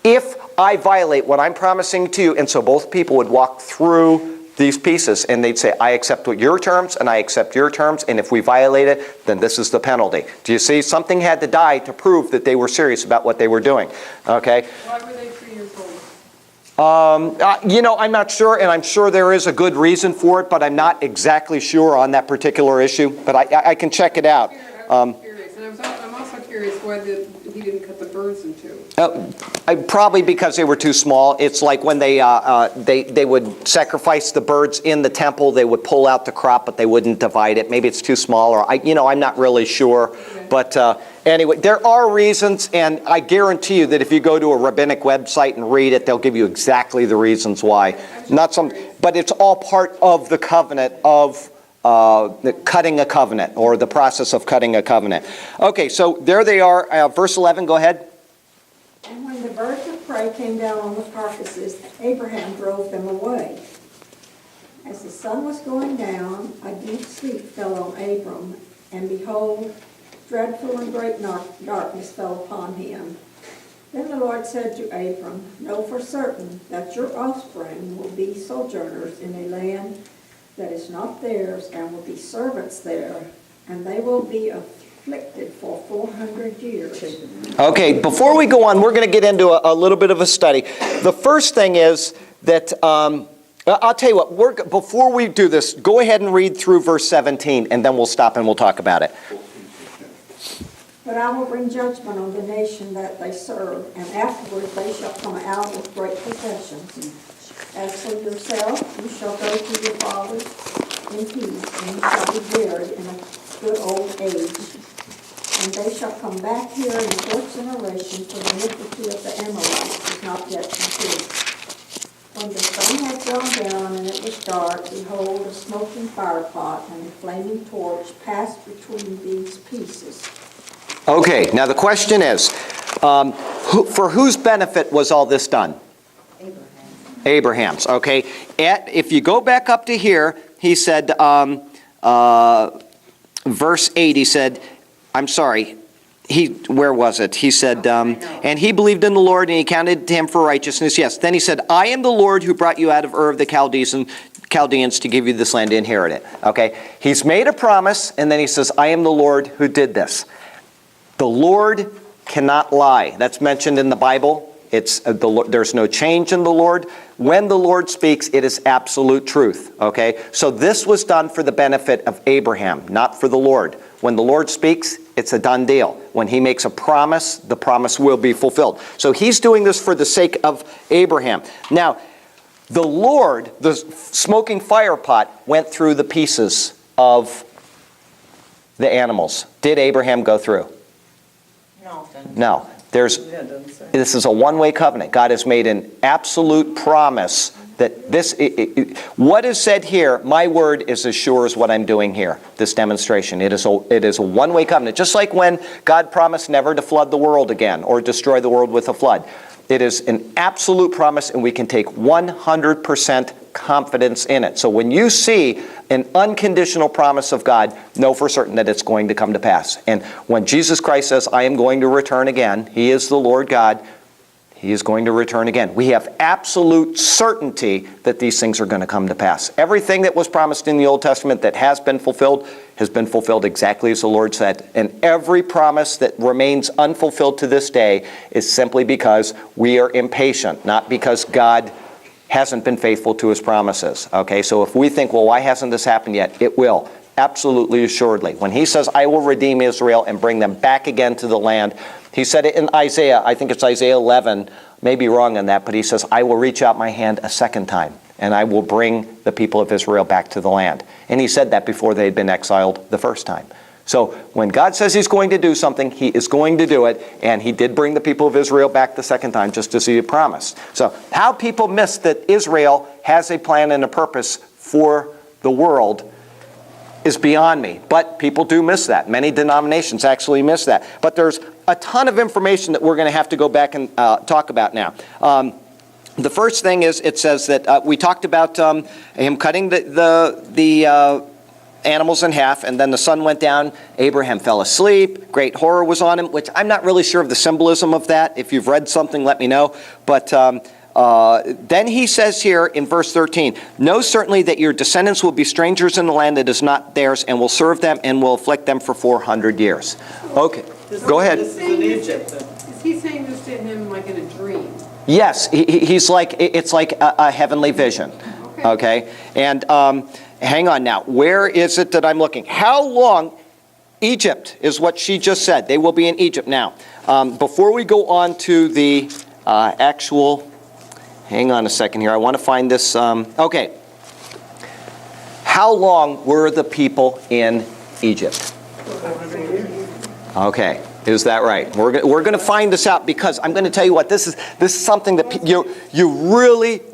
if I violate what I'm promising to you, and so both people would walk through these pieces, and they'd say, I accept what your terms, and I accept your terms, and if we violate it, then this is the penalty. Do you see? Something had to die to prove that they were serious about what they were doing. Okay? Why were they 3 years old? I'm not sure, and I'm sure there is a good reason for it, but I'm not exactly sure on that particular issue. But I can check it out. I'm curious, and I'm also curious why he didn't cut the birds in two. Probably because they were too small. It's like when they would sacrifice the birds in the temple, they would pull out the crop, but they wouldn't divide it. Maybe it's too small, or I'm not really sure. Okay. But anyway, there are reasons, and I guarantee you that if you go to a rabbinic website and read it, they'll give you exactly the reasons why. But it's all part of the covenant of cutting a covenant, or the process of cutting a covenant. Okay, so there they are. Verse 11, go ahead. And when the birds of prey came down on the carcasses, Abraham drove them away. As the sun was going down, a deep sleep fell on Abram, and behold, dreadful and great darkness fell upon him. Then the Lord said to Abram, Know for certain that your offspring will be sojourners in a land that is not theirs, and will be servants there, and they will be afflicted for 400 years. Okay, before we go on, we're going to get into a little bit of a study. The first thing is that, I'll tell you what, before we do this, go ahead and read through verse 17, and then we'll stop and we'll talk about it. But I will bring judgment on the nation that they serve, and afterward they shall come out with great possessions. As for yourself, you shall go to your fathers in peace, and you shall be buried in a good old age. And they shall come back here in the fourth generation, for the iniquity of the Amorites is not yet complete. When the sun had gone down and it was dark, behold, a smoking firepot and a flaming torch passed between these pieces. Okay, now the question is, for whose benefit was all this done? Abraham's, okay. If you go back up to here, he said, verse 8, he said, where was it? He said, and he believed in the Lord, and he counted to him for righteousness. Yes, then he said, I am the Lord who brought you out of Ur of the Chaldeans to give you this land to inherit it. Okay, he's made a promise, and then he says, I am the Lord who did this. The Lord cannot lie. That's mentioned in the Bible. There's no change in the Lord. When the Lord speaks, it is absolute truth. Okay? So this was done for the benefit of Abraham, not for the Lord. When the Lord speaks, it's a done deal. When he makes a promise, the promise will be fulfilled. So he's doing this for the sake of Abraham. Now, the Lord, the smoking fire pot, went through the pieces of the animals. Did Abraham go through? No. This is a one-way covenant. God has made an absolute promise that what is said here, my word is as sure as what I'm doing here, this demonstration. It is a one-way covenant. Just like when God promised never to flood the world again or destroy the world with a flood. It is an absolute promise, and we can take 100% confidence in it. So when you see an unconditional promise of God, know for certain that it's going to come to pass. And when Jesus Christ says, I am going to return again, He is the Lord God, He is going to return again. We have absolute certainty that these things are going to come to pass. Everything that was promised in the Old Testament that has been fulfilled exactly as the Lord said. And every promise that remains unfulfilled to this day is simply because we are impatient, not because God hasn't been faithful to His promises. Okay, so if we think, well, why hasn't this happened yet? It will, absolutely assuredly. When He says, I will redeem Israel and bring them back again to the land, He said it in Isaiah, I think it's Isaiah 11, may be wrong on that, but He says, I will reach out my hand a second time, and I will bring the people of Israel back to the land. And He said that before they had been exiled the first time. So when God says He's going to do something, He is going to do it, and He did bring the people of Israel back the second time, just as He had promised. So how people miss that Israel has a plan and a purpose for the world is beyond me. But people do miss that. Many denominations actually miss that. But there's a ton of information that we're going to have to go back and talk about now. The first thing is, it says that we talked about him cutting the animals in half, and then the sun went down. Abraham fell asleep. Great horror was on him, which I'm not really sure of the symbolism of that. If you've read something, let me know. But then he says here in verse 13, know certainly that your descendants will be strangers in the land that is not theirs, and will serve them and will afflict them for 400 years. Okay, go ahead. Is he saying this to him like in a dream? Yes, he's like, it's like a heavenly vision. Okay, and hang on now. Where is it that I'm looking? How long? Egypt is what she just said. They will be in Egypt now. Before we go on to the actual, hang on a second here. I want to find this. Okay. How long were the people in Egypt? Okay. Is that right? We're going to find this out, because I'm going to tell you what, this is something that you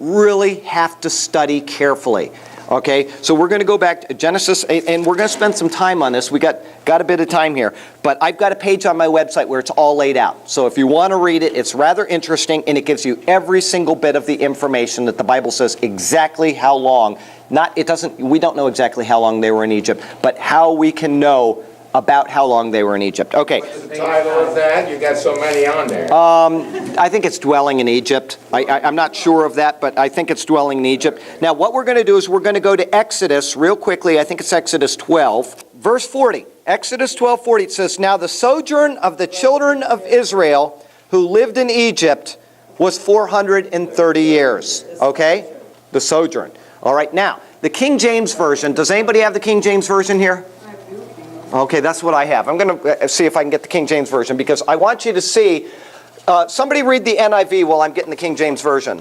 really have to study carefully. Okay, so we're going to go back to Genesis 8, and we're going to spend some time on this. We got a bit of time here, but I've got a page on my website where it's all laid out. So if you want to read it, it's rather interesting, and it gives you every single bit of the information that the Bible says exactly how long. We don't know exactly how long they were in Egypt, but how we can know about how long they were in Egypt. Okay. What's the title of that? You got so many on there. I think it's dwelling in Egypt. I'm not sure of that, but I think it's dwelling in Egypt. Now, what we're going to do is we're going to go to Exodus real quickly. I think it's Exodus 12, verse 40. Exodus 12:40, it says, now the sojourn of the children of Israel who lived in Egypt was 430 years. Okay? The sojourn. All right, now, the King James Version. Does anybody have the King James Version here? Okay, that's what I have. I'm going to see if I can get the King James Version, because I want you to see. Somebody read the NIV while I'm getting the King James Version.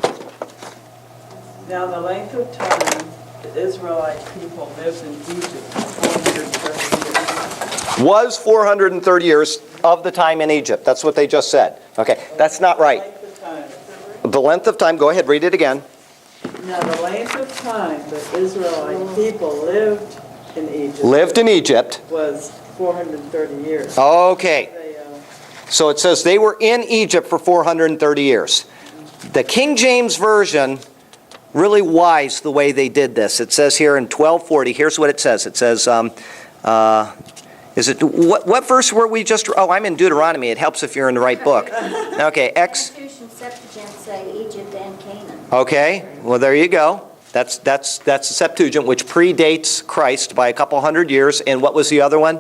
Now the length of time the Israelite people lived in Egypt Was 430 years of the time in Egypt. That's what they just said. Okay, that's not right. The length of time, go ahead, read it again. Now the length of time the Israelite people lived in Egypt was 430 years. Okay. So it says they were in Egypt for 430 years. The King James Version, really wise the way they did this. It says here in 1240, here's what it says. It says, what verse were we just, I'm in Deuteronomy. It helps if you're in the right book. Okay, Constitution Septuagint say Egypt and Canaan. Okay, well there you go. That's the Septuagint, which predates Christ by a couple hundred years. And what was the other one?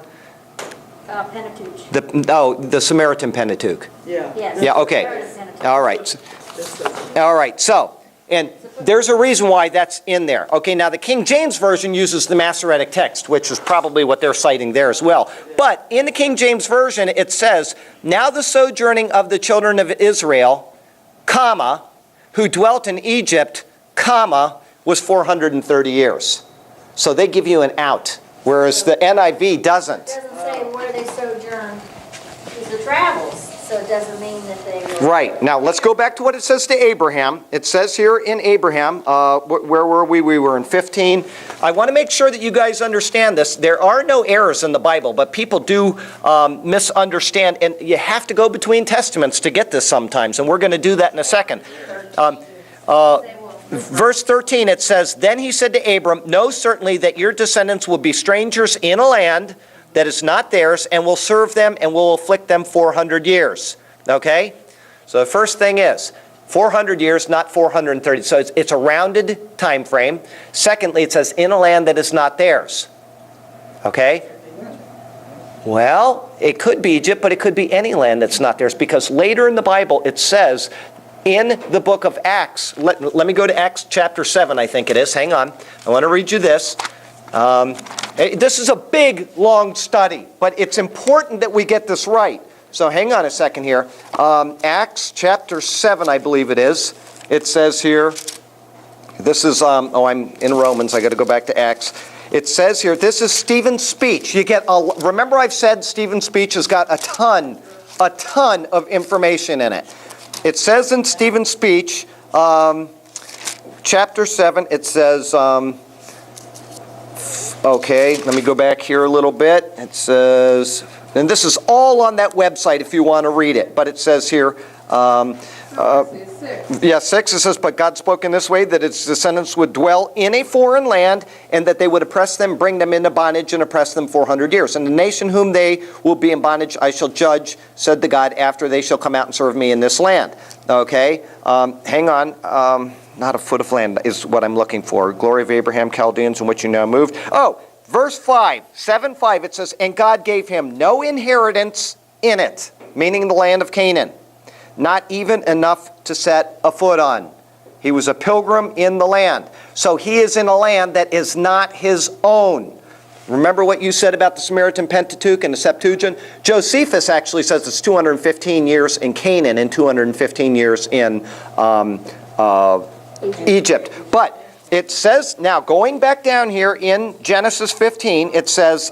Pentateuch. The Samaritan Pentateuch. Yeah. Yes. Yeah, okay. All right. All right, so, and there's a reason why that's in there. Okay, now the King James Version uses the Masoretic text, which is probably what they're citing there as well. But in the King James Version, it says, now the sojourning of the children of Israel, comma, who dwelt in Egypt, comma, was 430 years. So they give you an out, whereas the NIV doesn't. It doesn't say where they sojourned. It's the travels, so it doesn't mean that they were... Right. Now, let's go back to what it says to Abraham. It says here in Abraham, where were we? We were in 15. I want to make sure that you guys understand this. There are no errors in the Bible, but people do misunderstand, and you have to go between testaments to get this sometimes, and we're going to do that in a second. Verse 13, it says, then he said to Abram, know certainly that your descendants will be strangers in a land that is not theirs, and will serve them and will afflict them 400 years. Okay? So the first thing is, 400 years, not 430. So it's a rounded time frame. Secondly, it says, in a land that is not theirs. Okay? Well, it could be Egypt, but it could be any land that's not theirs, because later in the Bible it says, in the book of Acts, let me go to Acts chapter 7, I think it is. Hang on. I want to read you this. This is a big, long study, but it's important that we get this right. So hang on a second here. Acts chapter 7, I believe it is. It says here, this is, I'm in Romans. I got to go back to Acts. It says here, this is Stephen's speech. Remember I've said Stephen's speech has got a ton of information in it. It says in Stephen's speech, chapter 7, it says, okay, let me go back here a little bit. It says, and this is all on that website if you want to read it, but it says here, It's 6. Yeah, 6, it says, but God spoke in this way, that its descendants would dwell in a foreign land, and that they would oppress them, bring them into bondage, and oppress them 400 years. And the nation whom they will be in bondage I shall judge, said the God, after they shall come out and serve me in this land. Okay, hang on. Not a foot of land is what I'm looking for. Glory of Abraham, Chaldeans, in which you now moved. Oh, verse 5, 7:5, it says, and God gave him no inheritance in it, meaning the land of Canaan, not even enough to set a foot on. He was a pilgrim in the land. So he is in a land that is not his own. Remember what you said about the Samaritan Pentateuch and the Septuagint? Josephus actually says it's 215 years in Canaan and 215 years in Egypt. But it says, now going back down here in Genesis 15, it says,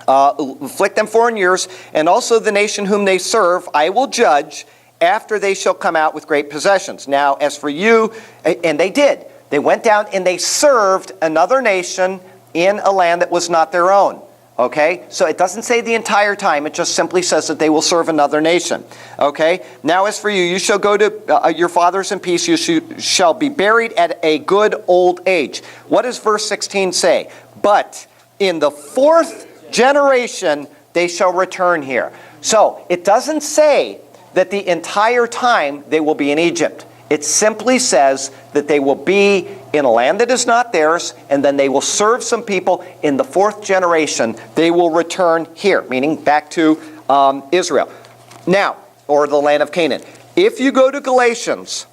afflict them 4 years, and also the nation whom they serve I will judge, after they shall come out with great possessions. Now, as for you, and they did. They went down and they served another nation in a land that was not their own. Okay? So it doesn't say the entire time. It just simply says that they will serve another nation. Okay? Now, as for you, you shall go to your fathers in peace. You shall be buried at a good old age. What does verse 16 say? But in the 4th generation, they shall return here. So it doesn't say that the entire time they will be in Egypt. It simply says that they will be in a land that is not theirs, and then they will serve some people. In the 4th generation, they will return here, meaning back to Israel. Now, or the land of Canaan. If you go to Galatians,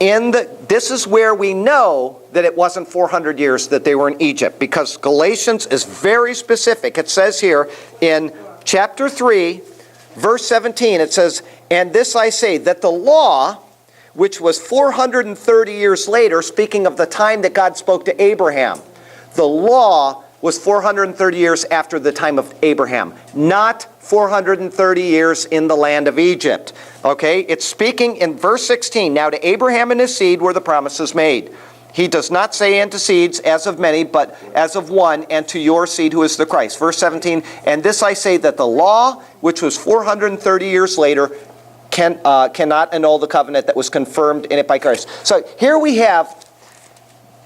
this is where we know that it wasn't 400 years that they were in Egypt, because Galatians is very specific. It says here in chapter 3, verse 17, it says, and this I say, that the law, which was 430 years later, speaking of the time that God spoke to Abraham, the law was 430 years after the time of Abraham, not 430 years in the land of Egypt. Okay, it's speaking in verse 16, now to Abraham and his seed were the promises made. He does not say unto seeds as of many, but as of one, and to your seed who is the Christ. Verse 17, and this I say, that the law, which was 430 years later, cannot annul the covenant that was confirmed in it by Christ. So here we have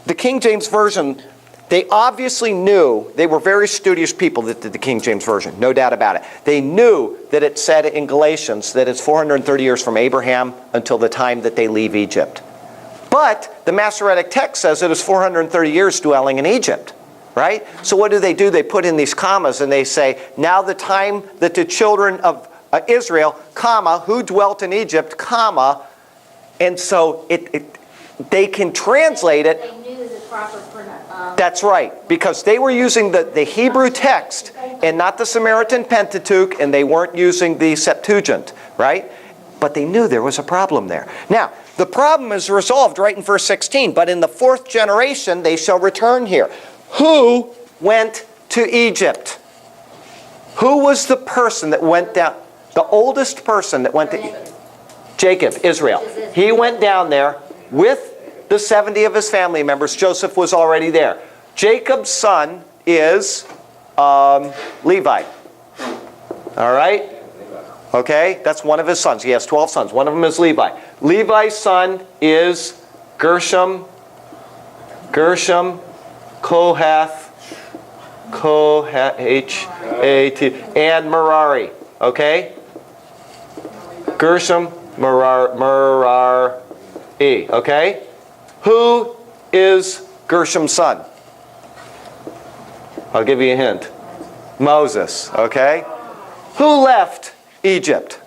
the King James Version. They obviously knew, they were very studious people that did the King James Version, no doubt about it. They knew that it said in Galatians that it's 430 years from Abraham until the time that they leave Egypt. But the Masoretic text says it is 430 years dwelling in Egypt, right? So what do? They put in these commas and they say, now the time that the children of Israel, comma, who dwelt in Egypt, comma, and so they can translate it. They knew the proper That's right, because they were using the Hebrew text and not the Samaritan Pentateuch, and they weren't using the Septuagint, right? But they knew there was a problem there. Now, the problem is resolved right in verse 16. But in the 4th generation, they shall return here. Who went to Egypt? Who was the person that went down? The oldest person that went to Jacob, Israel. He went down there with the 70 of his family members. Joseph was already there. Jacob's son is Levi. All right? Okay, that's one of his sons. He has 12 sons. One of them is Levi. Levi's son is Gershom, Kohath, H-A-T, and Merari. Okay? Gershom, Merari. Okay? Who is Gershom's son? I'll give you a hint. Moses. Okay? Who left Egypt?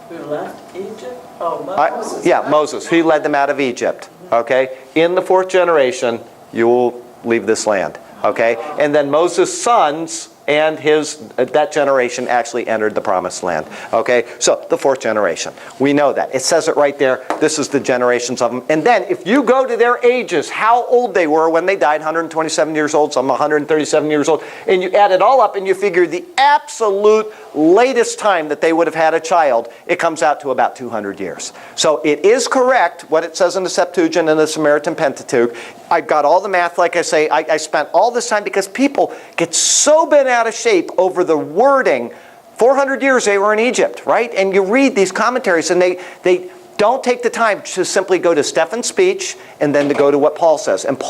Who left Egypt? Oh, Moses. Moses. He led them out of Egypt. Okay? In the 4th generation, you will leave this land. Okay? And then Moses' sons and that generation actually entered the promised land. Okay? So, the 4th generation. We know that. It says it right there. This is the generations of them. And then, if you go to their ages, how old they were when they died, 127 years old, some 137 years old, and you add it all up and you figure the absolute latest time that they would have had a child, it comes out to about 200 years. So, it is correct what it says in the Septuagint and the Samaritan Pentateuch. I've got all the math, like I say. I spent all this time because people get so bent out of shape over the wording 400 years they were in Egypt, right? And you read these commentaries and they don't take the time to simply go to Stephen's speech and then to go to what Paul says. And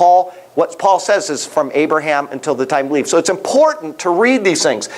what Paul says is from Abraham until the time he leaves. So it's important to read these things.